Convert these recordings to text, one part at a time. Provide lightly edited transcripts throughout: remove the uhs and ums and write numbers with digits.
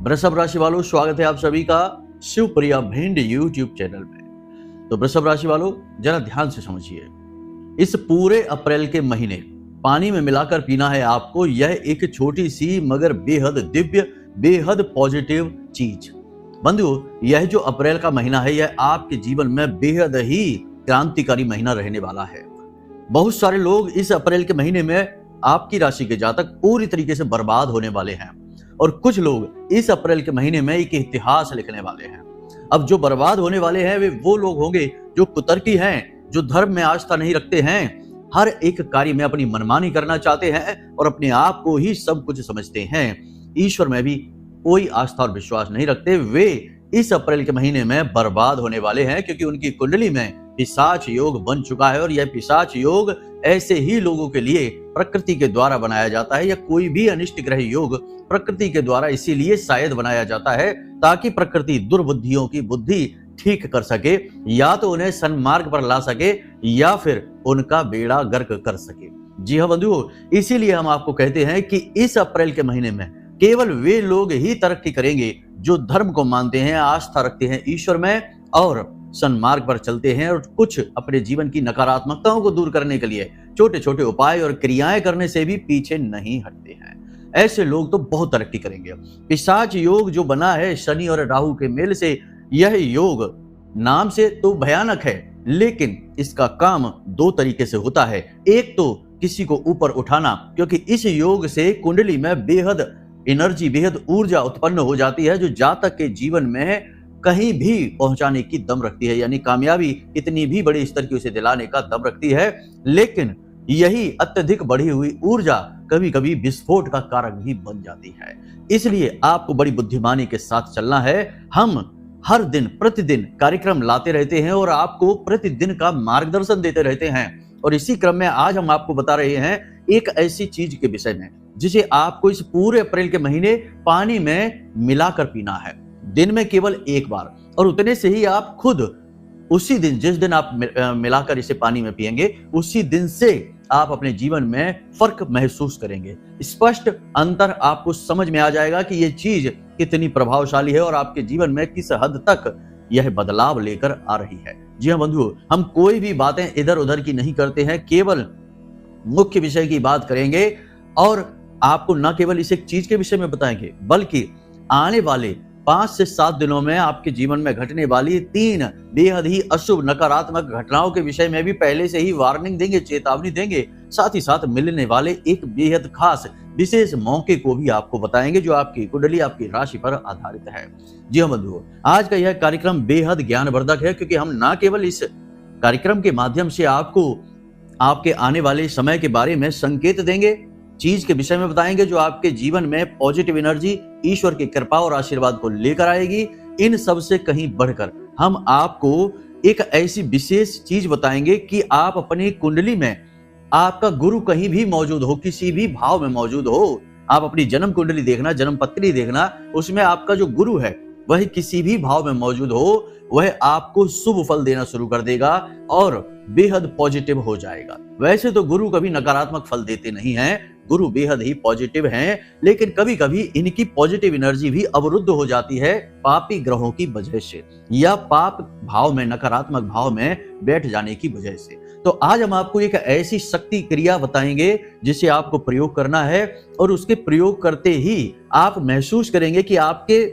वृषभ राशि वालों, स्वागत है आप सभी का शिवप्रिया भिंड यूट्यूब चैनल में। तो वृषभ राशि वालों, जरा ध्यान से समझिए, इस पूरे अप्रैल के महीने पानी में मिलाकर पीना है आपको। यह एक छोटी सी मगर बेहद दिव्य, बेहद पॉजिटिव चीज। बंधुओं, यह जो अप्रैल का महीना है, यह आपके जीवन में बेहद ही क्रांतिकारी महीना रहने वाला है। बहुत सारे लोग इस अप्रैल के महीने में आपकी राशि के जातक पूरी तरीके से बर्बाद होने वाले हैं और कुछ लोग इस अप्रैल के महीने में एक इतिहास लिखने वाले हैं। अब जो बर्बाद होने वाले हैं वे वो लोग होंगे जो कुतर्की हैं, जो धर्म में आस्था नहीं रखते हैं, हर एक कार्य में अपनी मनमानी करना चाहते हैं और अपने आप को ही सब कुछ समझते हैं। ईश्वर में भी कोई आस्था और विश्वास नहीं रखते। वे इस अप्रैल के महीने में बर्बाद होने वाले हैं क्योंकि उनकी कुंडली में पिशाच योग बन चुका है और यह पिशाच योग ऐसे ही लोगों के लिए प्रकृति के द्वारा बनाया जाता है, या कोई भी अनिष्ट ग्रह योग प्रकृति के द्वारा इसीलिए शायद बनाया जाता है ताकि प्रकृति दुर्बुद्धियों की बुद्धि ठीक कर सके, या तो उन्हें सन्मार्ग पर ला सके या फिर उनका बेड़ा गर्क कर सके। जी हाँ बंधुओं, इसीलिए हम आपको कहते हैं कि इस अप्रैल के महीने में केवल वे लोग ही तरक्की करेंगे जो धर्म को मानते हैं, आस्था रखते हैं ईश्वर में और सन्मार्ग पर चलते हैं और कुछ अपने जीवन की नकारात्मकताओं को दूर करने के लिए छोटे छोटे उपाय और क्रियाएं करने से भी पीछे नहीं हटते हैं। ऐसे लोग तो बहुत तरक्की करेंगे। पिशाच योग जो बना है शनि और राहु के मेल से, यह योग नाम से तो भयानक है, लेकिन इसका काम दो तरीके से होता है। एक तो किसी को ऊपर उठाना, क्योंकि इस योग से कुंडली में बेहद एनर्जी, बेहद ऊर्जा उत्पन्न हो जाती है जो जातक के जीवन में कहीं भी पहुंचाने की दम रखती है, यानी कामयाबी इतनी भी बड़े स्तर की उसे दिलाने का दम रखती है। लेकिन यही अत्यधिक बढ़ी हुई ऊर्जा कभी कभी विस्फोट का कारक भी बन जाती है। इसलिए आपको बड़ी बुद्धिमानी के साथ चलना है। हम हर दिन प्रतिदिन कार्यक्रम लाते रहते हैं और आपको प्रतिदिन का मार्गदर्शन देते रहते हैं, और इसी क्रम में आज हम आपको बता रहे हैं एक ऐसी चीज के विषय में जिसे आपको इस पूरे अप्रैल के महीने पानी में मिलाकर पीना है, दिन में केवल एक बार, और उतने से ही आप खुद उसी दिन, जिस दिन आप मिलाकर इसे पानी में पिएंगे, उसी दिन से आप अपने जीवन में फर्क महसूस करेंगे। स्पष्ट अंतर आपको समझ में आ जाएगा कि यह चीज कितनी प्रभावशाली है और आपके जीवन में किस हद तक यह बदलाव लेकर आ रही है। जी हाँ बंधुओं, हम कोई भी बातें इधर उधर की नहीं करते हैं, केवल मुख्य विषय की बात करेंगे और आपको न केवल इस एक चीज के विषय में बताएंगे, बल्कि आने वाले 5 से 7 दिनों में आपके जीवन में घटने वाली 3 बेहद ही अशुभ नकारात्मक घटनाओं के विषय में भी पहले से ही वार्निंग देंगे, चेतावनी देंगे। साथ ही साथ मिलने वाले एक बेहद खास विशेष मौके को भी आपको बताएंगे जो आपकी कुंडली, आपकी राशि पर आधारित है। जी हाँ बंधुओं, आज का यह कार्यक्रम बेहद ज्ञानवर्धक है क्योंकि हम न केवल इस कार्यक्रम के माध्यम से आपको आपके आने वाले समय के बारे में संकेत देंगे, चीज के विषय में बताएंगे जो आपके जीवन में पॉजिटिव एनर्जी, ईश्वर की कृपा और आशीर्वाद को लेकर आएगी। इन सब से कहीं बढ़कर हम आपको एक ऐसी विशेष चीज बताएंगे कि आप अपनी कुंडली में, आपका गुरु कहीं भी मौजूद हो, किसी भी भाव में मौजूद हो, आप अपनी जन्म कुंडली देखना, जन्म पत्री देखना, उसमें आपका जो गुरु है वह किसी भी भाव में मौजूद हो, वह आपको शुभ फल देना शुरू कर देगा और बेहद पॉजिटिव हो जाएगा। वैसे तो गुरु कभी नकारात्मक फल देते नहीं हैं, गुरु बेहद ही पॉजिटिव हैं, लेकिन कभी कभी इनकी पॉजिटिव एनर्जी भी अवरुद्ध हो जाती है पापी ग्रहों की वजह से या पाप भाव में, नकारात्मक भाव में बैठ जाने की वजह से। तो आज हम आपको एक ऐसी शक्ति क्रिया बताएंगे जिसे आपको प्रयोग करना है, और उसके प्रयोग करते ही आप महसूस करेंगे कि आपके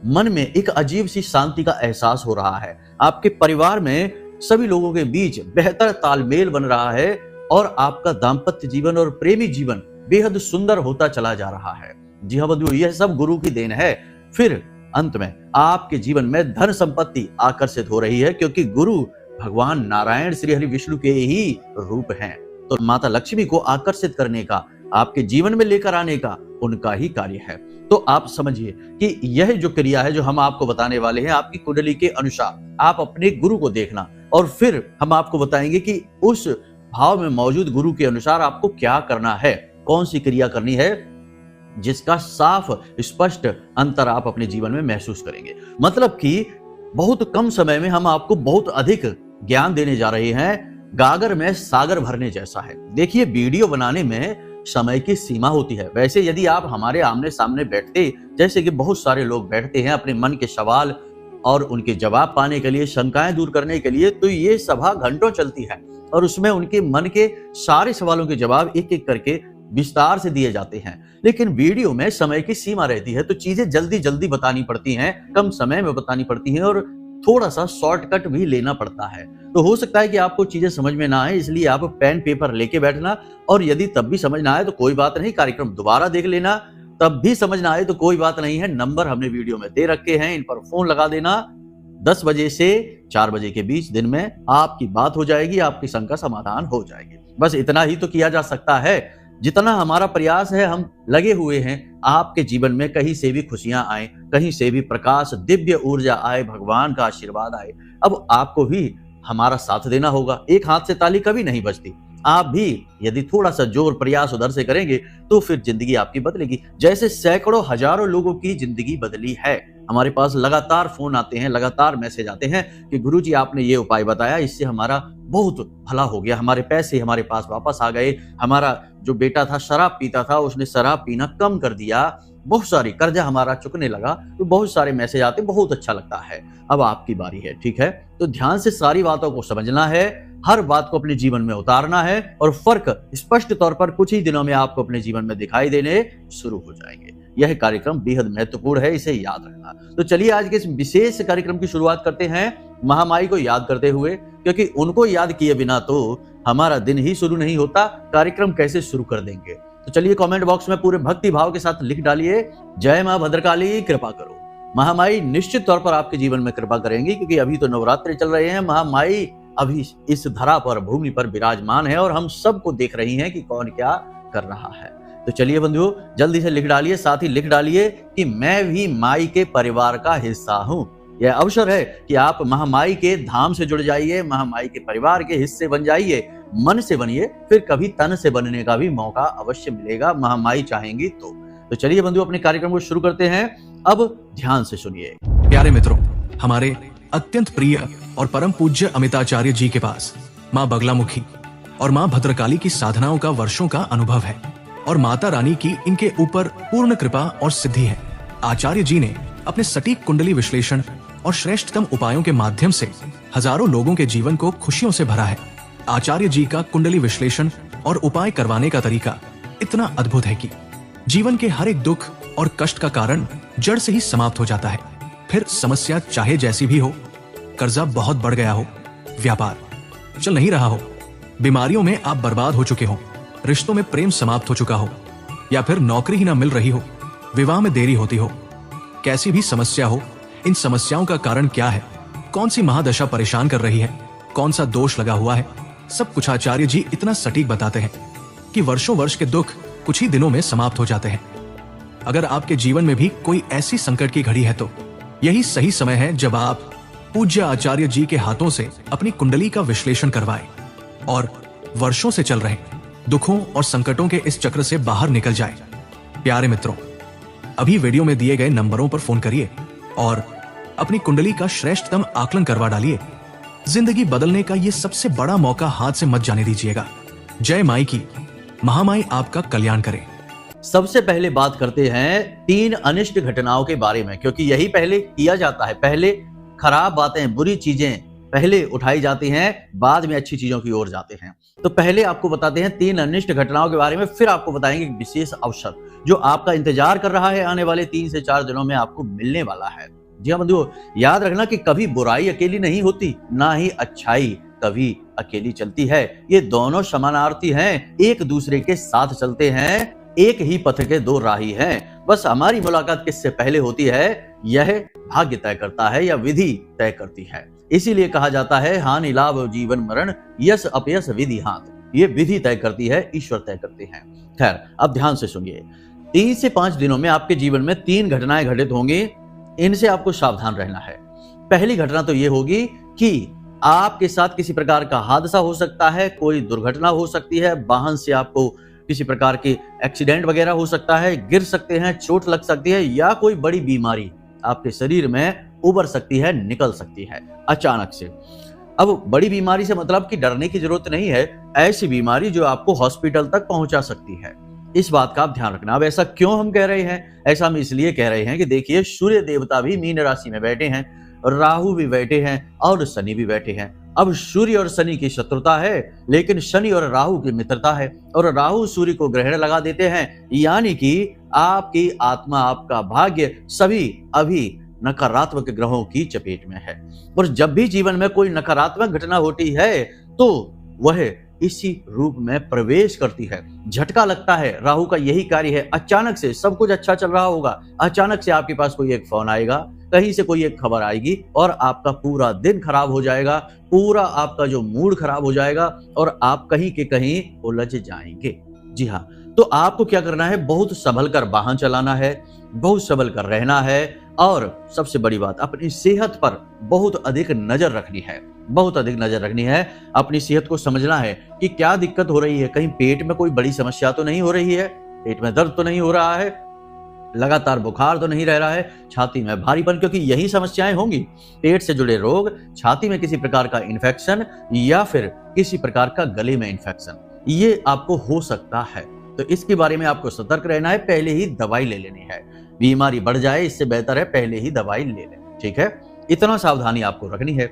मन में एक अजीब सी शांति का एहसास हो रहा है, आपके परिवार में सभी लोगों के बीच बेहतर तालमेल बन रहा है और आपका दाम्पत्य जीवन और प्रेमी जीवन बेहद सुंदर होता चला जा रहा है। जी हाँ बंधुओं, यह सब गुरु की देन है। फिर अंत में आपके जीवन में धन संपत्ति आकर्षित हो रही है क्योंकि गुरु भगवान नारायण श्री हरि विष्णु के ही रूप हैं, तो माता लक्ष्मी को आकर्षित करने का, आपके जीवन में लेकर आने का उनका ही कार्य है। तो आप समझिए कि यह जो क्रिया है जो हम आपको बताने वाले हैं, आपकी कुंडली के अनुसार आप अपने गुरु को देखना और फिर हम आपको बताएंगे कि उस भाव में मौजूद गुरु के अनुसार आपको क्या करना है, कौन सी क्रिया करनी है, जिसका साफ स्पष्ट अंतर आप अपने जीवन में महसूस करेंगे। मतलब कि बहुत कम समय में हम आपको बहुत अधिक ज्ञान देने जा रहे हैं, गागर में सागर भरने जैसा है। देखिए, वीडियो बनाने में समय की सीमा होती है। वैसे यदि आप हमारे आमने सामने बैठते, जैसे कि बहुत सारे लोग बैठते हैं अपने मन के सवाल और उनके जवाब पाने के लिए, शंकाएं दूर करने के लिए, तो ये सभा घंटों चलती है और उसमें उनके मन के सारे सवालों के जवाब एक एक करके विस्तार से दिए जाते हैं। लेकिन वीडियो में समय की सीमा रहती है, तो चीजें जल्दी जल्दी बतानी पड़ती हैं, कम समय में बतानी पड़ती हैं और थोड़ा सा शॉर्टकट भी लेना पड़ता है। तो हो सकता है कि आपको चीजें समझ में ना आए, इसलिए आप पेन पेपर लेके बैठना, और यदि तब भी समझ ना आए तो कोई बात नहीं, कार्यक्रम दोबारा देख लेना। तब भी समझ ना आए तो कोई बात नहीं है, नंबर हमने वीडियो में दे रखे हैं, इन पर फोन लगा देना। 10 बजे से 4 बजे के बीच दिन में आपकी बात हो जाएगी, आपकी शंका समाधान हो जाएगी। बस इतना ही तो किया जा सकता है। जितना हमारा प्रयास है, हम लगे हुए हैं आपके जीवन में कहीं से भी खुशियां आए, कहीं से भी प्रकाश, दिव्य ऊर्जा आए, भगवान का आशीर्वाद आए। अब आपको भी हमारा साथ देना होगा। एक हाथ से ताली कभी नहीं बजती। आप भी यदि थोड़ा सा जोर प्रयास उधर से करेंगे तो फिर जिंदगी आपकी बदलेगी, जैसे सैकड़ों हजारों लोगों की जिंदगी बदली है। हमारे पास लगातार फोन आते हैं, लगातार मैसेज आते हैं कि गुरुजी आपने ये उपाय बताया, इससे हमारा बहुत भला हो गया, हमारे पैसे हमारे पास वापस आ गए, हमारा जो बेटा था शराब पीता था उसने शराब पीना कम कर दिया, बहुत सारी कर्जा हमारा चुकने लगा। तो बहुत सारे मैसेज आते, बहुत अच्छा लगता है। अब आपकी बारी है, ठीक है? तो ध्यान से सारी बातों को समझना है, हर बात को अपने जीवन में उतारना है और फर्क स्पष्ट तौर पर कुछ ही दिनों में आपको अपने जीवन में दिखाई देने शुरू हो जाएंगे। यह कार्यक्रम बेहद महत्वपूर्ण है, इसे याद रखना। तो चलिए आज के इस विशेष कार्यक्रम की शुरुआत करते हैं महामाई को याद करते हुए, क्योंकि उनको याद किए बिना तो हमारा दिन ही शुरू नहीं होता, कार्यक्रम कैसे शुरू कर देंगे। तो चलिए कमेंट बॉक्स में पूरे भक्ति भाव के साथ लिख डालिए, जय मां भद्रकाली कृपा करो। महामाई निश्चित तौर पर आपके जीवन में कृपा करेंगी, क्योंकि अभी तो नवरात्रि चल रहे हैं। महामाई अभी इस धरा पर, भूमि पर विराजमान है और हम सबको देख रही हैं कि कौन क्या कर रहा है। तो चलिए बंधुओं, जल्दी से लिख डालिए, साथ ही लिख डालिए कि मैं भी माई के परिवार का हिस्सा हूं। यह अवसर है कि आप महामाई के धाम से जुड़ जाइए, महामाई के परिवार के हिस्से बन जाइए। मन से बनिए, फिर कभी तन से बनने का भी मौका अवश्य मिलेगा, महामाई चाहेंगी तो चलिए बंधुओं, अपने कार्यक्रम को शुरू करते हैं। अब ध्यान से सुनिए। प्यारे मित्रों, हमारे अत्यंत प्रिय और परम पूज्य अमिताचार्य जी के पास माँ बगलामुखी और माँ भद्रकाली की साधनाओं का वर्षों का अनुभव है और माता रानी की इनके ऊपर पूर्ण कृपा और सिद्धि है। आचार्य जी ने अपने सटीक कुंडली विश्लेषण और श्रेष्ठतम उपायों के माध्यम से हजारों लोगों के जीवन को खुशियों से भरा है। आचार्य जी का कुंडली विश्लेषण और उपाय करवाने का तरीका इतना अद्भुत है कि जीवन के हर एक दुख और कष्ट का कारण जड़ से ही समाप्त हो जाता है। फिर समस्या चाहे जैसी भी हो, कर्जा बहुत बढ़ गया हो, व्यापार चल नहीं रहा हो, बीमारियों में आप बर्बाद हो चुके हो, रिश्तों में प्रेम समाप्त हो चुका हो, या फिर नौकरी ही ना मिल रही हो, विवाह में देरी होती हो, कैसी भी समस्या हो, इन समस्याओं का कारण क्या है, कौन सी महादशा परेशान कर रही है, कौन सा दोष लगा हुआ है, सब कुछ आचार्य जी इतना सटीक बताते हैं कि वर्षों वर्ष के दुख कुछ ही दिनों में समाप्त हो जाते हैं। अगर आपके जीवन में भी कोई ऐसी संकट की घड़ी है तो यही सही समय है जब आप पूज्य आचार्य जी के हाथों से अपनी कुंडली का विश्लेषण करवाएं और वर्षों से चल रहे दुखों और संकटों के इस चक्र से बाहर निकल जाएं। प्यारे मित्रों, अभी वीडियो में दिए गए नंबरों पर फोन करिए और अपनी कुंडली का श्रेष्ठतम आकलन करवा डालिए। जिंदगी बदलने का ये सबसे बड़ा मौका हाथ से मत जाने दीजिएगा। जय माई की, महामाई आपका कल्याण करे। सबसे पहले बात करते हैं 3 अनिष्ट घटनाओं के बारे में, क्योंकि यही पहले किया जाता है। पहले खराब बातें, बुरी चीजें पहले उठाई जाती हैं, बाद में अच्छी चीजों की ओर जाते हैं। तो पहले आपको बताते हैं 3 अनिष्ट घटनाओं के बारे में, फिर आपको बताएंगे एक विशेष अवसर जो आपका इंतजार कर रहा है, आने वाले 3 से 4 दिनों में आपको मिलने वाला है। जी हाँ बंधुओं, याद रखना कि कभी बुराई अकेली नहीं होती, ना ही अच्छाई कभी अकेली चलती है। ये दोनों समानार्थी हैं, एक दूसरे के साथ चलते हैं, एक ही पथ के 2 राही हैं। बस हमारी मुलाकात किससे पहले होती है, यह भाग्य तय करता है या विधि तय करती है। इसीलिए कहा जाता है हानि लाभ जीवन मरण, यश अपयश विधि हाथ। ये विधि तय करती है, ईश्वर तय करते हैं। खैर, अब ध्यान से सुनिए। 3 से 5 दिनों में आपके जीवन में 3 घटनाएं घटित होंगी, इनसे आपको सावधान रहना है। पहली घटना तो ये होगी कि आपके साथ किसी प्रकार का हादसा हो सकता है, कोई दुर्घटना हो सकती है, वाहन से आपको किसी प्रकार के एक्सीडेंट वगैरह हो सकता है, गिर सकते हैं, चोट लग सकती है, या कोई बड़ी बीमारी आपके शरीर में उभर सकती है, निकल सकती है अचानक से। अब बड़ी बीमारी से मतलब कि डरने की जरूरत नहीं है, ऐसी बीमारी जो आपको हॉस्पिटल तक पहुंचा सकती है। इस बात का आप ध्यान रखना। अब ऐसा क्यों हम कह रहे हैं? ऐसा हम इसलिए कह रहे हैं कि देखिए, सूर्य देवता भी मीन राशि में बैठे हैं, राहु भी बैठे हैं और शनि भी बैठे हैं। अब सूर्य और शनि की शत्रुता है, लेकिन शनि और राहु की मित्रता है, और राहु सूर्य को ग्रहण लगा देते हैं, यानी कि आपकी आत्मा, आपका भाग्य सभी अभी नकारात्मक ग्रहों की चपेट में है। और जब भी जीवन में कोई नकारात्मक घटना होती है तो वह इसी रूप में प्रवेश करती है। झटका लगता है, राहु का यही कार्य है। अचानक से सब कुछ अच्छा चल रहा होगा, अचानक से आपके पास कोई एक फोन आएगा, कहीं से कोई एक खबर आएगी और आपका पूरा दिन खराब हो जाएगा, पूरा आपका जो मूड खराब हो जाएगा और आप कहीं के कहीं उलझ जाएंगे। जी हाँ, तो आपको क्या करना है? बहुत संभल कर वाहन चलाना है, बहुत संभल कर रहना है, और सबसे बड़ी बात, अपनी सेहत पर बहुत अधिक नजर रखनी है, बहुत अधिक नजर रखनी है। अपनी सेहत को समझना है कि क्या दिक्कत हो रही है। कहीं पेट में कोई बड़ी समस्या तो नहीं हो रही है, पेट में दर्द तो नहीं हो रहा है, लगातार बुखार तो नहीं रह रहा है, छाती में भारीपन, क्योंकि यही समस्याएं होंगी। पेट से जुड़े रोग, छाती में किसी प्रकार का इन्फेक्शन या फिर किसी प्रकार का गले में इन्फेक्शन, ये आपको हो सकता है। तो इसके बारे में आपको सतर्क रहना है, पहले ही दवाई ले लेनी है। बीमारी बढ़ जाए इससे बेहतर है पहले ही दवाई ले लें, ठीक है? इतना सावधानी आपको रखनी है।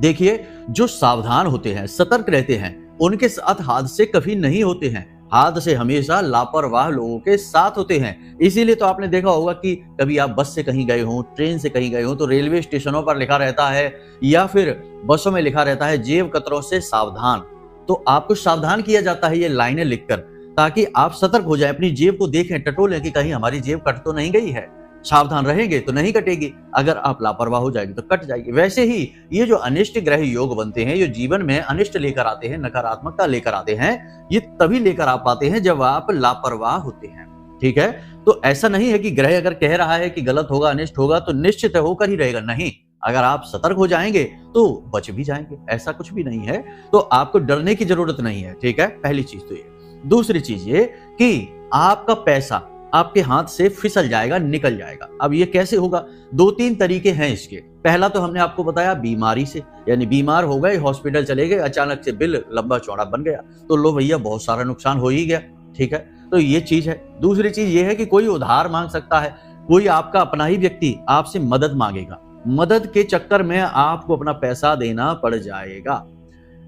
देखिए, जो सावधान होते हैं, सतर्क रहते हैं, उनके साथ हादसे कभी नहीं होते हैं। हादसे हमेशा लापरवाह लोगों के साथ होते हैं। इसीलिए तो आपने देखा होगा कि कभी आप बस से कहीं गए हो, ट्रेन से कहीं गए हो, तो रेलवे स्टेशनों पर लिखा रहता है या फिर बसों में लिखा रहता है, जेब कतरों से सावधान। तो आपको सावधान किया जाता है ये लाइनें लिखकर, ताकि आप सतर्क हो जाए, अपनी जेब को देखें, टटोलें कि कहीं हमारी जेब कट तो नहीं गई है। सावधान रहेंगे तो नहीं कटेगी, अगर आप लापरवाह हो जाएंगे तो कट जाएगी। वैसे ही ये जो अनिष्ट ग्रह योग बनते हैं, ये जीवन में अनिष्ट लेकर आते हैं, नकारात्मकता लेकर आते हैं, ये तभी लेकर आ पाते हैं जब आप लापरवाह होते हैं, ठीक है? तो ऐसा नहीं है कि ग्रह अगर कह रहा है कि गलत होगा, अनिष्ट होगा, तो निश्चित होकर ही रहेगा। नहीं, अगर आप सतर्क हो जाएंगे तो बच भी जाएंगे, ऐसा कुछ भी नहीं है। तो आपको डरने की जरूरत नहीं है, ठीक है? पहली चीज तो ये। दूसरी चीज ये कि आपका पैसा आपके हाथ से फिसल जाएगा, निकल जाएगा। अब ये कैसे होगा? 2-3 तरीके हैं इसके। पहला तो हमने आपको बताया बीमारी से, यानी बीमार हो गए, हॉस्पिटल चले गए, अचानक से बिल लंबा चौड़ा बन गया, तो लो भैया, बहुत सारा नुकसान हो ही गया, ठीक है? तो ये चीज है। दूसरी चीज ये है कि कोई उधार मांग सकता है, कोई आपका अपना ही व्यक्ति आपसे मदद मांगेगा, मदद के चक्कर में आपको अपना पैसा देना पड़ जाएगा।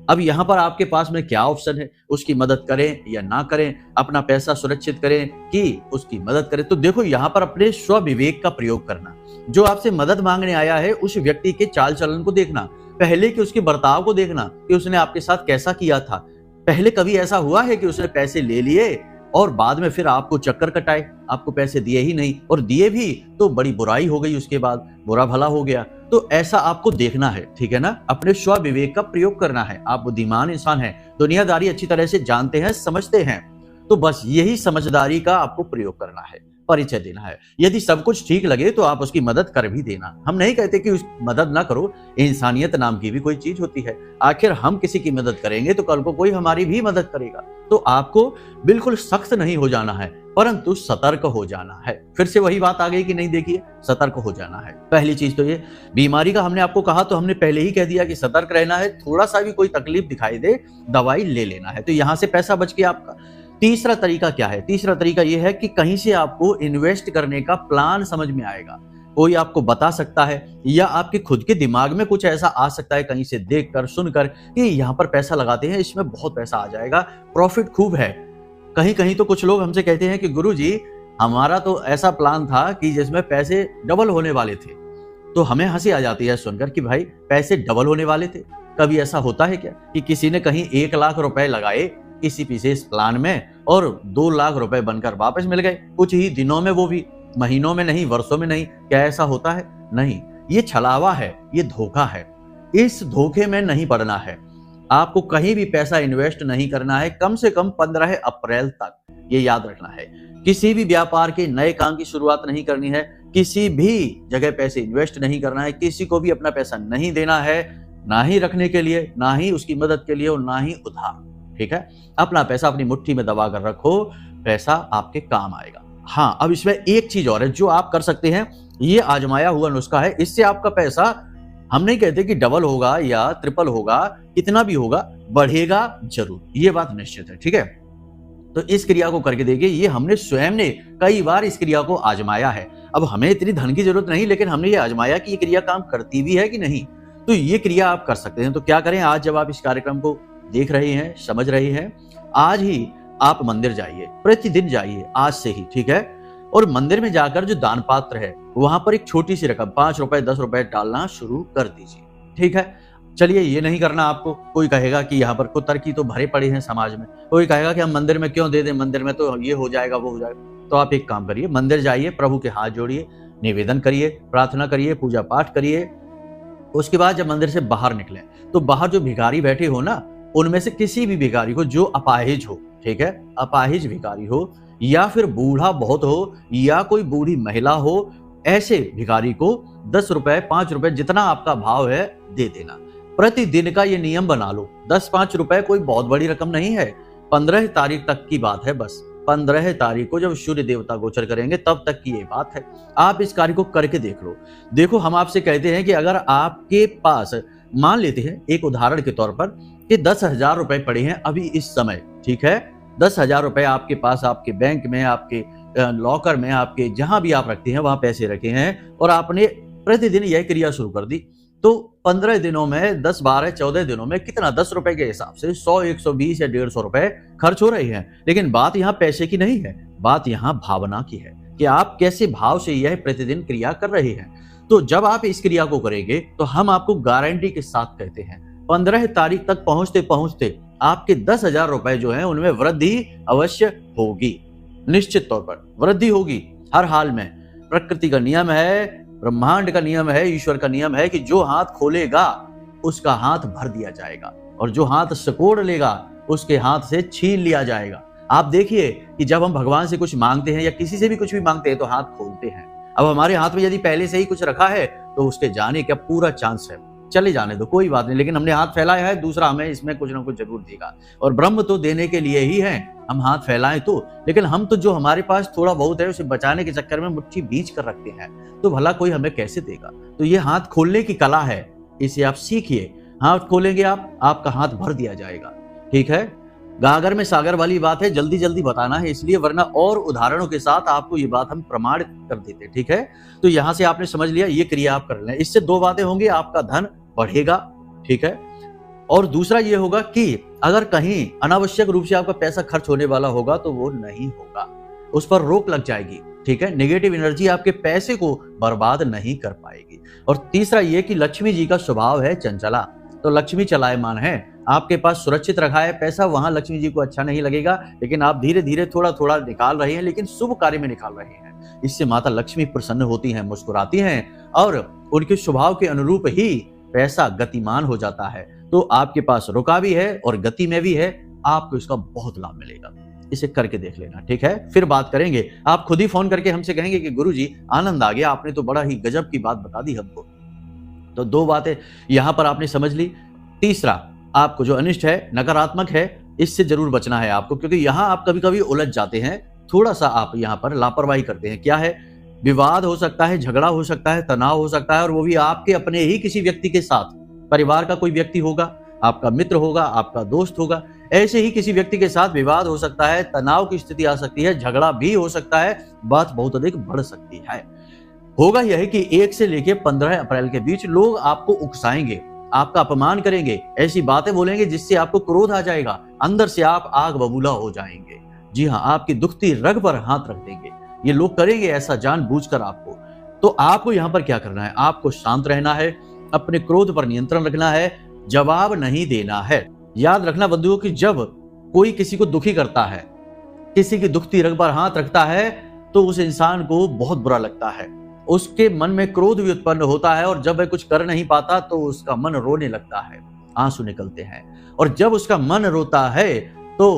अब यहां पर आपके पास में क्या ऑप्शन है? उसकी मदद करें या ना करें, अपना पैसा सुरक्षित करें कि उसकी मदद करें? तो देखो, यहां पर अपने स्व विवेक का प्रयोग करना। जो आपसे मदद मांगने आया है, उस व्यक्ति के चाल चलन को देखना, पहले कि उसके बर्ताव को देखना कि उसने आपके साथ कैसा किया था। पहले कभी ऐसा हुआ है कि उसने पैसे ले लिए और बाद में फिर आपको चक्कर कटाए, आपको पैसे दिए ही नहीं, और दिए भी तो बड़ी बुराई हो गई, उसके बाद बुरा भला हो गया। तो ऐसा आपको देखना है, ठीक है ना? अपने स्व विवेक का प्रयोग करना है। आप बुद्धिमान इंसान हैं, दुनियादारी अच्छी तरह से जानते हैं, समझते हैं, तो बस यही समझदारी का आपको प्रयोग करना है, परिचय देना है। यदि सब कुछ ठीक लगे तो आप उसकी मदद कर भी देना। हम नहीं कहते कि उस मदद ना करो, इंसानियत नाम की भी कोई चीज होती है। आखिर हम किसी की मदद करेंगे तो कल को कोई हमारी भी मदद करेगा। तो आपको बिल्कुल सख्त नहीं हो जाना है, परंतु सतर्क हो जाना है। फिर से वही बात आ गई कि नहीं, देखिए, सतर्क हो जाना है। पहली चीज तो ये। बीमारी का हमने आपको कहा तो हमने पहले ही कह दिया कि सतर्क रहना है। थोड़ा सा भी कोई तकलीफ दिखाई दे, दवाई ले लेना है, तो यहां से पैसा बच गया आपका। तीसरा तरीका क्या है? तीसरा तरीका यह है कि कहीं से आपको इन्वेस्ट करने का प्लान समझ में आएगा, कोई आपको बता सकता है या आपके खुद के दिमाग में कुछ ऐसा आ सकता है, कहीं से देखकर सुनकर, कि यहाँ पर पैसा लगाते हैं, इसमें बहुत पैसा आ जाएगा, प्रॉफिट खूब है। कहीं कहीं तो कुछ लोग हमसे कहते हैं कि गुरुजी, हमारा तो ऐसा प्लान था कि जिसमें पैसे डबल होने वाले थे। तो हमें हंसी आ जाती है सुनकर कि भाई, पैसे डबल होने वाले थे? कभी ऐसा होता है क्या कि किसी ने कहीं 1 लाख रुपए लगाए किसी विशेष प्लान में और 2 लाख रुपए बनकर वापस मिल गए कुछ ही दिनों में, वो भी महीनों में नहीं, वर्षों में नहीं? क्या ऐसा होता है? नहीं, ये छलावा है, ये धोखा है। इस धोखे में नहीं पड़ना है। आपको कहीं भी पैसा इन्वेस्ट नहीं करना है, कम से कम 15 अप्रैल तक, ये याद रखना है। किसी भी व्यापार के नए काम की शुरुआत नहीं करनी है, किसी भी जगह पैसे इन्वेस्ट नहीं करना है, किसी को भी अपना पैसा नहीं देना है, ना ही रखने के लिए, ना ही उसकी मदद के लिए, और ना ही उधार, ठीक है? अपना पैसा अपनी मुट्ठी में दबा कर रखो, पैसा आपके काम आएगा। हाँ, अब इसमें एक चीज और है जो आप कर सकते हैं, ये आजमाया हुआ नुस्खा है, इससे आपका पैसा, हम नहीं कहते कि डबल होगा या ट्रिपल होगा, कितना भी होगा, बढ़ेगा जरूर, ये बात निश्चित है, ठीक है? तो इस क्रिया को करके देखिए, ये हमने स्वयं ने कई बार इस क्रिया को आजमाया है। अब हमें इतनी धन की जरूरत नहीं, लेकिन हमने ये आजमाया कि ये क्रिया काम करती भी है कि नहीं। तो ये क्रिया आप कर सकते हैं। तो क्या करें, आज जब आप इस कार्यक्रम को देख रहे हैं, समझ रहे हैं, आज ही आप मंदिर जाइए, प्रतिदिन जाइए आज से ही, ठीक है। और मंदिर में जाकर जो दान पात्र है वहां पर एक छोटी सी रकम 5 रुपए 10 रुपए डालना शुरू कर दीजिए, ठीक है। चलिए, ये नहीं करना आपको। कोई कहेगा कि यहाँ पर कुतर्की तो भरे पड़े हैं समाज में, कोई कहेगा कि हम मंदिर में क्यों दे दें, मंदिर में तो ये हो जाएगा वो हो जाएगा। तो आप एक काम करिए, मंदिर जाइए, प्रभु के हाथ जोड़िए, निवेदन करिए, प्रार्थना करिए, पूजा पाठ करिए। उसके बाद जब मंदिर से बाहर निकले तो बाहर जो भिखारी बैठे हो ना, उनमें से किसी भी भिखारी को जो अपाहिज हो, ठीक है, अपाहिज भिखारी हो या फिर बूढ़ा बहुत हो या कोई बूढ़ी महिला हो, ऐसे भिखारी को 10 रुपए 5 रुपए जितना आपका भाव है दे देना। प्रतिदिन का ये नियम बना लो। 10-5 रुपए कोई बहुत बड़ी रकम नहीं है। 15 तारीख तक की बात है, बस 15 तारीख को जब सूर्य देवता गोचर करेंगे तब तक की ये बात है। आप इस कार्य को करके देख लो। देखो, हम आपसे कहते हैं कि अगर आपके पास, मान लेते हैं एक उदाहरण के तौर पर, कि 10,000 रुपए पड़े हैं अभी इस समय, ठीक है, 10,000 रुपए आपके पास, आपके बैंक में, आपके लॉकर में, आपके जहां भी आप रखते हैं वहां पैसे रखे हैं, और आपने प्रतिदिन यह क्रिया शुरू कर दी, तो 15 दिनों में 10, 12, 14 दिनों में कितना, 10 रुपए के हिसाब से 100, 120 या 150 रुपए खर्च हो रहे हैं। लेकिन बात यहाँ पैसे की नहीं है, बात यहाँ भावना की है कि आप कैसे भाव से यह प्रतिदिन क्रिया कर रहे हैं। तो जब आप इस क्रिया को करेंगे तो हम आपको गारंटी के साथ कहते हैं 15 तारीख तक पहुंचते पहुंचते आपके 10,000 रुपए जो है उनमें वृद्धि अवश्य होगी, निश्चित तौर पर वृद्धि होगी हर हाल में। प्रकृति का नियम है, ब्रह्मांड का नियम है, ईश्वर का नियम है कि जो हाथ खोलेगा उसका हाथ भर दिया जाएगा, और जो हाथ सकोड़ लेगा उसके हाथ से छीन लिया जाएगा। आप देखिए कि जब हम भगवान से कुछ मांगते हैं या किसी से भी कुछ भी मांगते हैं तो हाथ खोलते हैं। अब हमारे हाथ में यदि पहले से ही कुछ रखा है तो उसके जाने का पूरा चांस है, चले जाने दो, कोई बात नहीं, लेकिन हमने हाथ फैलाया है, दूसरा हमें इसमें कुछ ना कुछ जरूर देगा। और ब्रह्म तो देने के लिए ही है, हम हाथ फैलाएं तो, लेकिन हम तो जो हमारे पास थोड़ा बहुत है उसे बचाने के चक्कर में मुट्ठी बींच कर रखते हैं, तो भला कोई हमें कैसे देगा। तो ये हाथ खोलने की कला है, इसे आप सीखिए। हाथ खोलेंगे आप, आपका हाथ भर दिया जाएगा, ठीक है। गागर में सागर वाली बात है, जल्दी जल्दी बताना है इसलिए, वरना और उदाहरणों के साथ आपको ये बात हम प्रमाण कर देते, ठीक है। तो यहां से आपने समझ लिया, ये क्रिया आप कर लें। इससे दो बातें होंगी, आपका धन बढ़ेगा, ठीक है, और दूसरा ये होगा कि अगर कहीं अनावश्यक रूप से आपका पैसा खर्च होने वाला होगा तो वो नहीं होगा, उस पर रोक लग जाएगी, ठीक है। नेगेटिव एनर्जी आपके पैसे को बर्बाद नहीं कर पाएगी। और तीसरा ये कि लक्ष्मी जी का स्वभाव है चंचला, तो लक्ष्मी चलायमान है, आपके पास सुरक्षित रखा है पैसा, वहां लक्ष्मी जी को अच्छा नहीं लगेगा, लेकिन आप धीरे धीरे थोड़ा थोड़ा निकाल रहे हैं, लेकिन शुभ कार्य में निकाल रहे हैं। इससे माता लक्ष्मी प्रसन्न होती हैं, मुस्कुराती हैं, और उनके स्वभाव के अनुरूप ही पैसा गतिमान हो जाता है। तो आपके पास रुका भी है और गति में भी है, आपको इसका बहुत लाभ मिलेगा। इसे करके देख लेना, ठीक है। फिर बात करेंगे, आप खुद ही फोन करके हमसे कहेंगे कि गुरुजी आनंद आ गया, आपने तो बड़ा ही गजब की बात बता दी हमको। तो दो बातें यहां पर आपने समझ ली। तीसरा, आपको जो अनिष्ट है, नकारात्मक है, इससे जरूर बचना है आपको, क्योंकि यहां आप कभी कभी उलझ जाते हैं, थोड़ा सा आप यहां पर लापरवाही करते हैं। क्या है, विवाद हो सकता है, झगड़ा हो सकता है, तनाव हो सकता है, और वो भी आपके अपने ही किसी व्यक्ति के साथ। परिवार का कोई व्यक्ति होगा, आपका मित्र होगा, आपका दोस्त होगा, ऐसे ही किसी व्यक्ति के साथ विवाद हो सकता है, तनाव की स्थिति आ सकती है, झगड़ा भी हो सकता है, बात बहुत अधिक बढ़ सकती है। होगा यह कि 1 से लेकर 15 अप्रैल के बीच लोग आपको उकसाएंगे, आपका अपमान करेंगे, ऐसी बातें बोलेंगे जिससे आपको क्रोध आ जाएगा, अंदर से आप आग बबूला हो जाएंगे। जी हाँ, आपकी दुखती रग पर हाथ रख देंगे। ये लोग करेंगे ऐसा जानबूझकर आपको। तो आपको यहाँ पर क्या करना है, आपको शांत रहना है, अपने क्रोध पर नियंत्रण रखना है, जवाब नहीं देना है। याद रखना बंधुओं कि जब कोई किसी को दुखी करता है, किसी की दुखती रग पर हाथ रखता है, तो उस इंसान को बहुत बुरा लगता है, उसके मन में क्रोध भी उत्पन्न होता है, और जब वह कुछ कर नहीं पाता तो उसका मन रोने लगता है, आंसू निकलते हैं। और जब उसका मन रोता है तो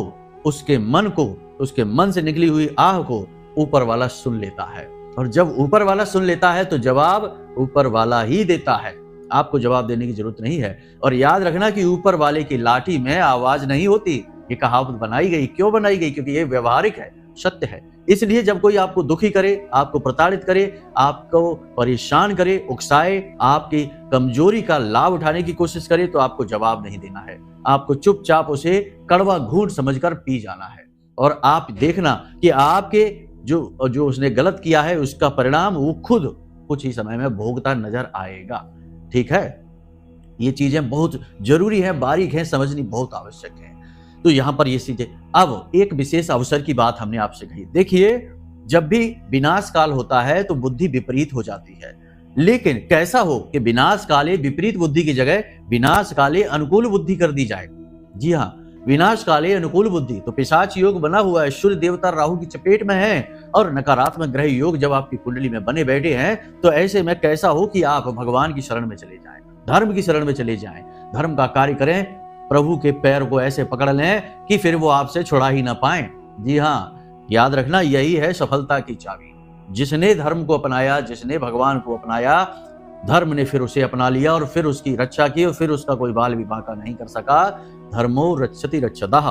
उसके मन से निकली हुई आह को ऊपर वाला सुन लेता है, और जब ऊपर वाला सुन लेता है तो जवाब ऊपर वाला ही देता है, आपको जवाब देने की जरूरत नहीं है। और याद रखना कि ऊपर वाले की लाठी में आवाज नहीं होती। ये कहावत बनाई गई, क्यों बनाई गई, क्योंकि ये व्यवहारिक है, सत्य है। इसलिए जब कोई आपको दुखी करे, आपको प्रताड़ित करे, आपको परेशान करे, उकसाए, आपकी कमजोरी का लाभ उठाने की कोशिश करे, तो आपको जवाब नहीं देना है, आपको चुपचाप उसे कड़वा घूंट समझकर पी जाना है। और आप देखना कि आपके जो उसने गलत किया है उसका परिणाम वो खुद कुछ ही समय में भोगता नजर आएगा। ठीक है, ये चीजें बहुत जरूरी है, बारीक है, समझनी बहुत आवश्यक है। तो यहां पर ये चीजें, अब एक विशेष अवसर की बात हमने आपसे कही। देखिए, जब भी विनाश काल होता है तो बुद्धि विपरीत हो जाती है, लेकिन कैसा हो कि विनाश काले विपरीत बुद्धि की जगह विनाश काले अनुकूल बुद्धि कर दी जाए। जी हाँ, विनाश काले अनुकूल बुद्धि। तो पिशाच योग बना हुआ है, सूर्य देवता राहु की चपेट में है और नकारात्मक ग्रह योग जब आपकी कुंडली में बने बैठे हैं, तो ऐसे में कैसा हो कि आप भगवान की शरण में चले जाएं, धर्म की शरण में चले जाएं, धर्म का कार्य करें, प्रभु के पैर को ऐसे पकड़ लें कि फिर वो आपसे छुड़ा ही ना पाए। जी हाँ, याद रखना, यही है सफलता की चाबी। जिसने धर्म को अपनाया, जिसने भगवान को अपनाया, धर्म ने फिर उसे अपना लिया और फिर उसकी रक्षा की और फिर उसका कोई बाल भी बांका नहीं कर सका। धर्मो रक्षति रक्षतः,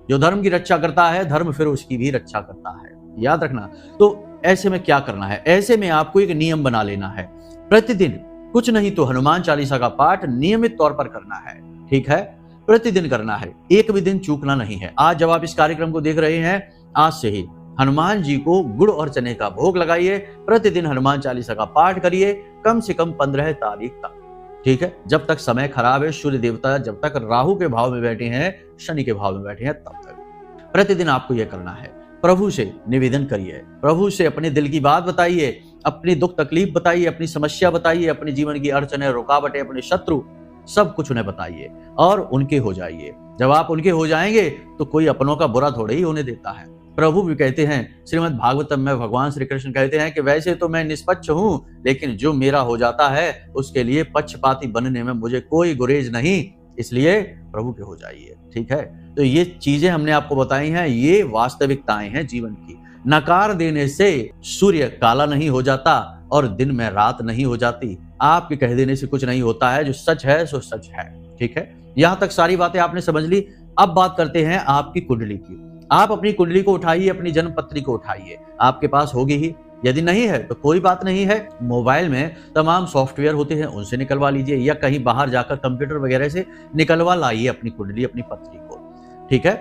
जो धर्म की रक्षा करता है, धर्म फिर उसकी भी रक्षा करता है। याद रखना। तो ऐसे में क्या करना है? ऐसे में आपको एक नियम बना लेना है, प्रतिदिन कुछ नहीं तो हनुमान चालीसा का पाठ नियमित तौर पर करना है। ठीक है, प्रतिदिन करना है, एक भी दिन चूकना नहीं है। आज जब आप इस कार्यक्रम को देख रहे हैं, आज से ही हनुमान जी को गुड़ और चने का भोग लगाइए, प्रतिदिन हनुमान चालीसा का पाठ करिए, कम से कम 15 तारीख तक। ठीक है, जब तक समय खराब है, सूर्य देवता जब तक राहु के भाव में बैठे हैं, शनि के भाव में बैठे हैं, तब तक प्रतिदिन आपको यह करना है। प्रभु से निवेदन करिए, प्रभु से अपने दिल की बात बताइए, अपनी दुख तकलीफ बताइए, अपनी समस्या बताइए, अपने जीवन की अड़चने, रुकावटें, अपने शत्रु, सब कुछ उन्हें बताइए और उनके हो जाइए। जब आप उनके हो जाएंगे तो कोई अपनों का बुरा थोड़े ही होने देता है। प्रभु भी कहते हैं, श्रीमद् भागवतम में भगवान श्री कृष्ण कहते हैं कि वैसे तो मैं निष्पक्ष हूं, लेकिन जो मेरा हो जाता है उसके लिए पक्षपाती बनने में मुझे कोई गुरेज नहीं, इसलिए प्रभु के हो जाइए। ठीक है, तो ये चीजें हमने आपको बताई हैं, ये वास्तविकताएं हैं जीवन की। नकार देने से सूर्य काला नहीं हो जाता और दिन में रात नहीं हो जाती। आपके कह देने से कुछ नहीं होता है, जो सच है सो सच है। ठीक है, यहां तक सारी बातें आपने समझ ली। अब बात करते हैं आपकी कुंडली की। आप अपनी कुंडली को उठाइए, अपनी जन्म पत्री को उठाइए, आपके पास होगी ही, यदि नहीं है तो कोई बात नहीं है, मोबाइल में तमाम सॉफ्टवेयर होते हैं, उनसे निकलवा लीजिए, या कहीं बाहर जाकर कंप्यूटर वगैरह से निकलवा लाइए अपनी कुंडली, अपनी पत्री को। ठीक है,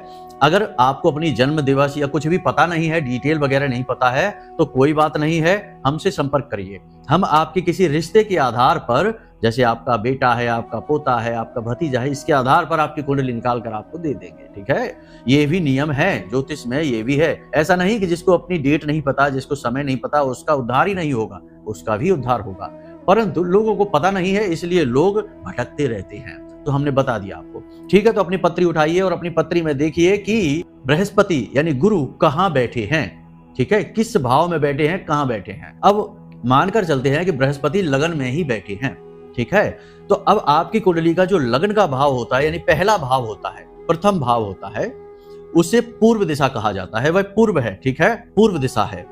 अगर आपको अपनी जन्म दिवस या कुछ भी पता नहीं है, डिटेल वगैरह नहीं पता है, तो कोई बात नहीं है, हमसे संपर्क करिए। हम आपके किसी रिश्ते के आधार पर, जैसे आपका बेटा है, आपका पोता है, आपका भतीजा है, इसके आधार पर आपकी कुंडली निकाल कर आपको दे देंगे। ठीक है, ये भी नियम है ज्योतिष में, ये भी है। ऐसा नहीं कि जिसको अपनी डेट नहीं पता, जिसको समय नहीं पता, उसका उद्धार ही नहीं होगा, उसका भी उद्धार होगा, परंतु लोगों को पता नहीं है, इसलिए लोग भटकते रहते हैं। तो हमने बता दिया आपको। ठीक है, तो अपनी पत्री उठाइए और अपनी पत्री में देखिए कि बृहस्पति यानी गुरु कहाँ बैठे हैं। ठीक है, किस भाव में बैठे हैं, कहाँ बैठे हैं। अब मानकर चलते हैं कि बृहस्पति लगन में ही बैठे हैं। ठीक है, तो अब आपकी कुंडली का जो लगन का भाव होता है, यानी पहला भाव होता है, प्रथम भाव होता है, उसे पूर्व दिशा कहा जाता है। वह पूर्व है। ठीक है, पूर्व दिशा है।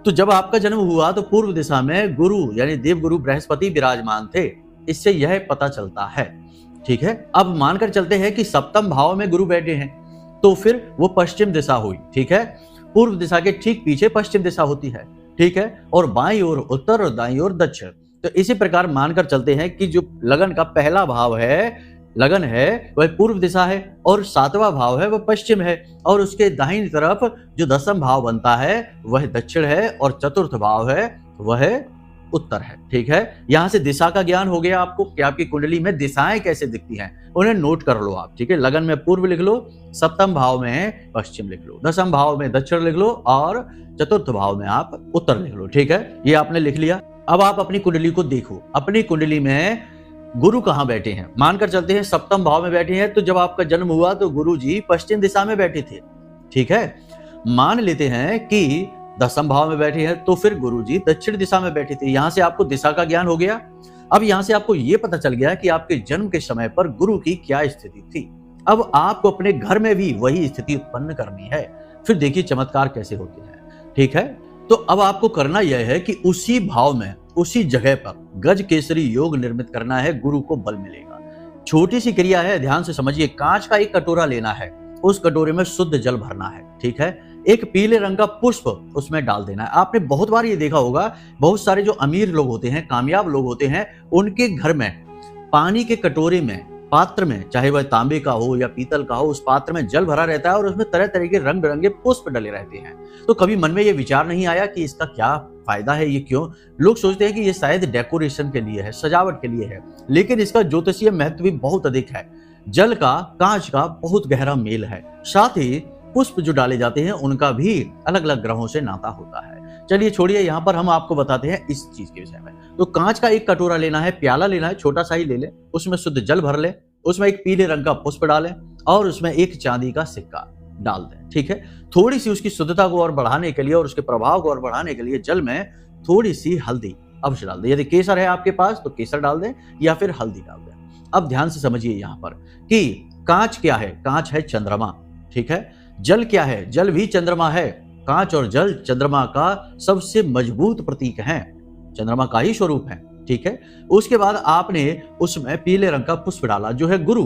तो जब आपका जन्म हुआ तो पूर्व दिशा में गुरु यानी देवगुरु बृहस्पति विराजमान थे, इससे यह पता चलता है। ठीक है, अब मानकर चलते हैं कि सप्तम भाव में गुरु बैठे हैं, तो फिर वो पश्चिम दिशा हुई। ठीक है, पूर्व दिशा के ठीक पीछे पश्चिम दिशा होती है। ठीक है, और बाईं ओर उत्तर और दाईं ओर दक्षिण। तो इसी प्रकार मानकर चलते हैं कि जो लगन का पहला भाव है, लगन है, वह पूर्व दिशा है, और सातवां भाव है वह पश्चिम है, और उसके दाहिनी तरफ जो दसम भाव बनता है वह दक्षिण है, और चतुर्थ भाव है वह उत्तर है। ठीक है, यहां से दिशा का ज्ञान हो गया आपको कि आपकी कुंडली में दिशाएं कैसे दिखती हैं, उन्हें नोट कर लो आप। ठीक है, लगन में पूर्व लिख लो, सप्तम भाव में पश्चिम लिख लो, दसम भाव में दक्षिण लिख लो, और चतुर्थ भाव में आप उत्तर लिख लो। ठीक है, ये आपने लिख लिया। अब आप अपनी कुंडली को देखो, अपनी कुंडली में गुरु कहां बैठे हैं। मानकर चलते हैं सप्तम भाव में बैठे हैं, तो जब आपका जन्म हुआ तो गुरु जी पश्चिम दिशा में बैठे थे। ठीक है, मान लेते हैं कि दसम भाव में बैठे हैं, तो फिर गुरु जी दक्षिण दिशा में बैठे थे। यहां से आपको दिशा का ज्ञान हो गया। अब यहां से आपको यह पता चल गया कि आपके जन्म के समय पर गुरु की क्या स्थिति थी। अब आपको अपने घर में भी वही स्थिति उत्पन्न करनी है। फिर देखिए चमत्कार कैसे होते हैं। ठीक है, तो अब आपको करना यह है कि उसी भाव में, उसी जगह पर गज केसरी योग निर्मित करना है, गुरु को बल मिलेगा। छोटी सी क्रिया है, ध्यान से समझिए। कांच का एक कटोरा लेना है, उस कटोरे में शुद्ध जल भरना है। ठीक है, एक पीले रंग का पुष्प उसमें डाल देना है। आपने बहुत बार ये देखा होगा, बहुत सारे जो अमीर लोग होते हैं, कामयाब लोग होते हैं, उनके घर में पानी के कटोरे में पात्र में, चाहे वह तांबे का हो या पीतल का हो, उस पात्र में जल भरा रहता है और उसमें तरह तरह के रंग बिरंगे पुष्प डले रहते हैं। तो कभी मन में ये विचार नहीं आया कि इसका क्या फायदा है, ये क्यों? लोग सोचते हैं कि ये शायद डेकोरेशन के लिए है, सजावट के लिए है, लेकिन इसका ज्योतिषीय महत्व भी बहुत अधिक है। जल का कांच का बहुत गहरा मेल है, साथ ही पुष्प जो डाले जाते हैं उनका भी अलग अलग ग्रहों से नाता होता है। चलिए छोड़िए, यहाँ पर हम आपको बताते हैं इस चीज के विषय में। तो कांच का एक कटोरा लेना है, प्याला लेना है, छोटा सा ही ले लें, उसमें शुद्ध जल भर लें, उसमें एक पीले रंग का पुष्प डालें और उसमें एक चांदी का सिक्का डाल दें। ठीक है, थोड़ी सी उसकी शुद्धता को और बढ़ाने के लिए और उसके प्रभाव को और बढ़ाने के लिए जल में थोड़ी सी हल्दी अवश्य डाल दें। यदि केसर है आपके पास तो केसर डाल दें या फिर हल्दी डाल दें। अब ध्यान से समझिए यहाँ पर कि कांच क्या है। कांच है चंद्रमा। ठीक है, जल क्या है? जल भी चंद्रमा है। कांच और जल चंद्रमा का सबसे मजबूत प्रतीक है, चंद्रमा का ही स्वरूप है। ठीक है, उसके बाद आपने उसमें पीले रंग का पुष्प डाला जो है गुरु।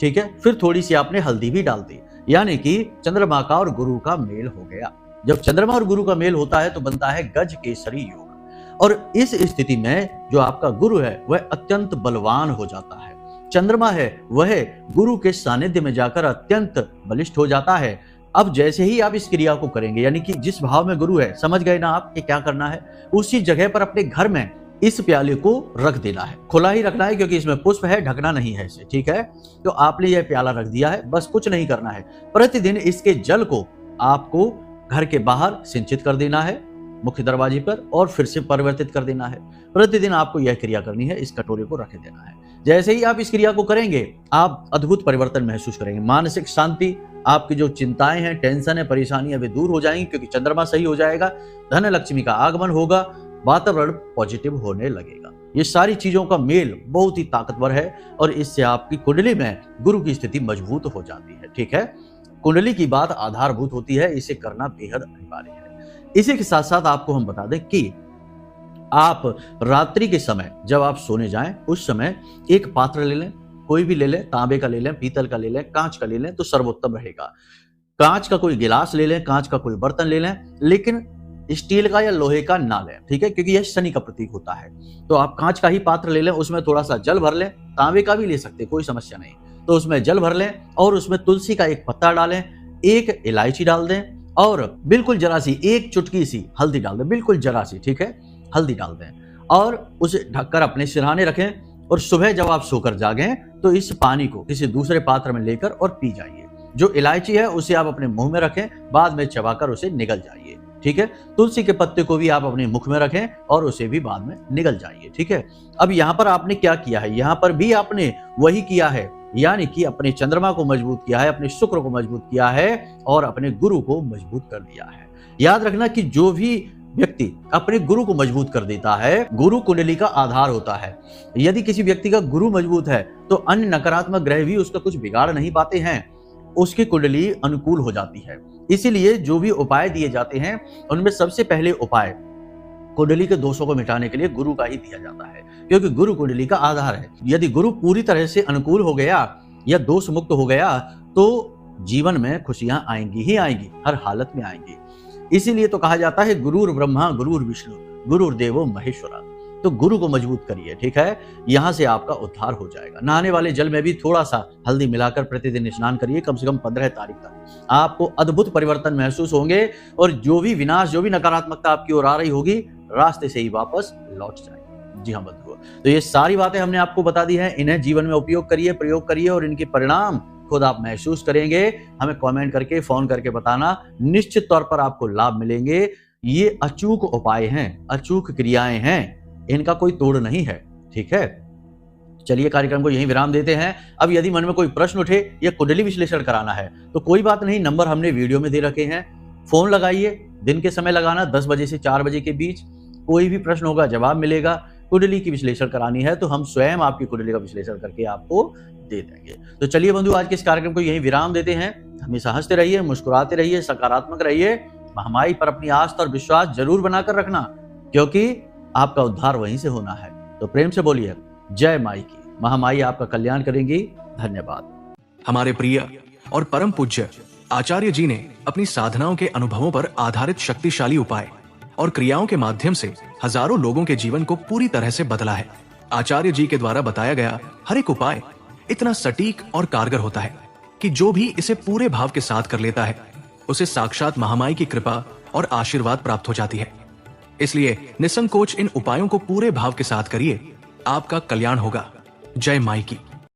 ठीक है, फिर थोड़ी सी आपने हल्दी भी डाल दी, यानी कि चंद्रमा का और गुरु का मेल हो गया। जब चंद्रमा और गुरु का मेल होता है तो बनता है गज केसरी योग, और इस स्थिति में जो आपका गुरु है वह अत्यंत बलवान हो जाता है। चंद्रमा है वह गुरु के सानिध्य में जाकर अत्यंत बलिष्ठ हो जाता है। अब जैसे ही आप इस क्रिया को करेंगे, यानी कि जिस भाव में गुरु है, समझ गए ना आप कि क्या करना है? उसी जगह पर अपने घर में इस प्याले को रख देना है, खुला ही रखना है क्योंकि इसमें पुष्प है, ढकना नहीं है इसे। ठीक है, तो आपने यह प्याला रख दिया है, बस कुछ नहीं करना है। प्रतिदिन इसके जल को आपको घर के बाहर सिंचित कर देना है, मुख्य दरवाजे पर, और फिर से परिवर्तित कर देना है। प्रतिदिन आपको यह क्रिया करनी है, इस कटोरे को रख देना है। जैसे ही आप इस क्रिया को करेंगे आप अद्भुत परिवर्तन महसूस करेंगे। मानसिक शांति, आपकी जो चिंताएं हैं, टेंशन है, परेशानियां वे दूर हो जाएंगी क्योंकि चंद्रमा सही हो जाएगा, धन लक्ष्मी का आगमन होगा, वातावरण पॉजिटिव होने लगेगा। ये सारी चीजों का मेल बहुत ही ताकतवर है और इससे आपकी कुंडली में गुरु की स्थिति मजबूत हो जाती है। ठीक है, कुंडली की बात आधारभूत होती है, इसे करना बेहद अनिवार्य है। इसी के साथ साथ आपको हम बता दें कि आप रात्रि के समय जब आप सोने जाएं उस समय एक पात्र ले लें, कोई भी ले लें, तांबे का ले लें, पीतल का ले लें, कांच का ले लें तो सर्वोत्तम रहेगा। कांच का कोई गिलास ले लें, कांच का कोई बर्तन ले लें, लेकिन स्टील का या लोहे का ना लें। ठीक है, क्योंकि यह शनि का प्रतीक होता है। तो आप कांच का ही पात्र ले लें, उसमें थोड़ा सा जल भर लें, तांबे का भी ले सकते, कोई समस्या नहीं। तो उसमें जल भर लें और उसमें तुलसी का एक पत्ता डालें, एक इलायची डाल दें और बिल्कुल जरा सी एक चुटकी सी हल्दी डाल दें, बिल्कुल जरा सी। ठीक है, हल्दी डाल दें और उसे ढककर अपने सिरहाने रखें और सुबह जब आप सोकर जागें तो इस पानी को किसी दूसरे पात्र में लेकर और पी जाइए। जो इलायची है उसे आप अपने मुंह में रखें, बाद में चबाकर उसे निगल जाइए। ठीक है, तुलसी के पत्ते को भी आप अपने मुख में रखें और उसे भी बाद में निगल जाइए। ठीक है, अब यहाँ पर आपने क्या किया है? यहाँ पर भी आपने वही किया है, यानी कि अपने चंद्रमा को मजबूत किया है, अपने शुक्र को मजबूत किया है और अपने गुरु को मजबूत कर दिया है। याद रखना कि जो भी व्यक्ति अपने गुरु को मजबूत कर देता है, गुरु कुंडली का आधार होता है। यदि किसी व्यक्ति का गुरु मजबूत है तो अन्य नकारात्मक ग्रह भी उसका कुछ बिगाड़ नहीं पाते हैं, उसकी कुंडली अनुकूल हो जाती है। इसीलिए जो भी उपाय दिए जाते हैं उनमें सबसे पहले उपाय कुंडली के दोषों को मिटाने के लिए गुरु का ही दिया जाता है, क्योंकि गुरु कुंडली का आधार है। यदि गुरु पूरी तरह से अनुकूल हो गया या दोष मुक्त हो गया तो जीवन में खुशियां आएंगी ही आएंगी, हर हालत में आएंगी। इसीलिए तो कहा जाता है गुरुर ब्रह्मा गुरुर विष्णु गुरुर देवो महेश्वरा। तो गुरु को मजबूत करिए। ठीक है, यहां से आपका उद्धार हो जाएगा। नहाने वाले जल में भी थोड़ा सा हल्दी मिलाकर प्रतिदिन स्नान करिए, कम से कम 15 तारीख तक आपको अद्भुत परिवर्तन महसूस होंगे और जो भी विनाश, जो भी नकारात्मकता आपकी ओर आ रही होगी, रास्ते से ही वापस लौट जाएगी। जी हाँ बंधुओं, तो ये सारी बातें हमने आपको बता दी हैं, इन्हें जीवन में उपयोग करिए, प्रयोग करिए और इनके परिणाम खुद आप महसूस करेंगे। हमें कमेंट करके, फोन करके बताना, निश्चित तौर पर आपको लाभ मिलेंगे। ये अचूक उपाय हैं, अचूक क्रियाएं हैं, इनका कोई तोड़ नहीं है। ठीक है, चलिए कार्यक्रम को यहीं विराम देते हैं। अब यदि मन में कोई प्रश्न उठे या कुंडली विश्लेषण कराना है तो कोई बात नहीं, नंबर हमने वीडियो में दे रखे हैं, फोन लगाइए। दिन के समय लगाना, 10 बजे से 4 बजे के बीच। कोई भी प्रश्न होगा जवाब मिलेगा। कुंडली की विश्लेषण करानी है तो हम स्वयं आपकी कुंडली का विश्लेषण करके आपको दे देंगे। तो चलिए बंधु, आज के इस कार्यक्रम को यहीं विराम देते हैं। हमेशा हंसते रहिए, मुस्कुराते रहिए, सकारात्मक रहिए। महामाई पर अपनी आस्था और विश्वास जरूर बनाकर रखना, क्योंकि आपका उद्धार वहीं से होना है। तो प्रेम से बोलिए जय माई की। महामाई आपका कल्याण करेंगी। धन्यवाद। हमारे प्रिय और परम पूज्य आचार्य जी ने अपनी साधनाओं के अनुभवों पर आधारित शक्तिशाली उपाय और क्रियाओं के माध्यम से हजारों लोगों के जीवन को पूरी तरह से बदला है। आचार्य जी के द्वारा बताया गया हर एक उपाय इतना सटीक और कारगर होता है कि जो भी इसे पूरे भाव के साथ कर लेता है उसे साक्षात महामाई की कृपा और आशीर्वाद प्राप्त हो जाती है। इसलिए निसंकोच इन उपायों को पूरे भाव के साथ करिए, आपका कल्याण होगा। जय माई की।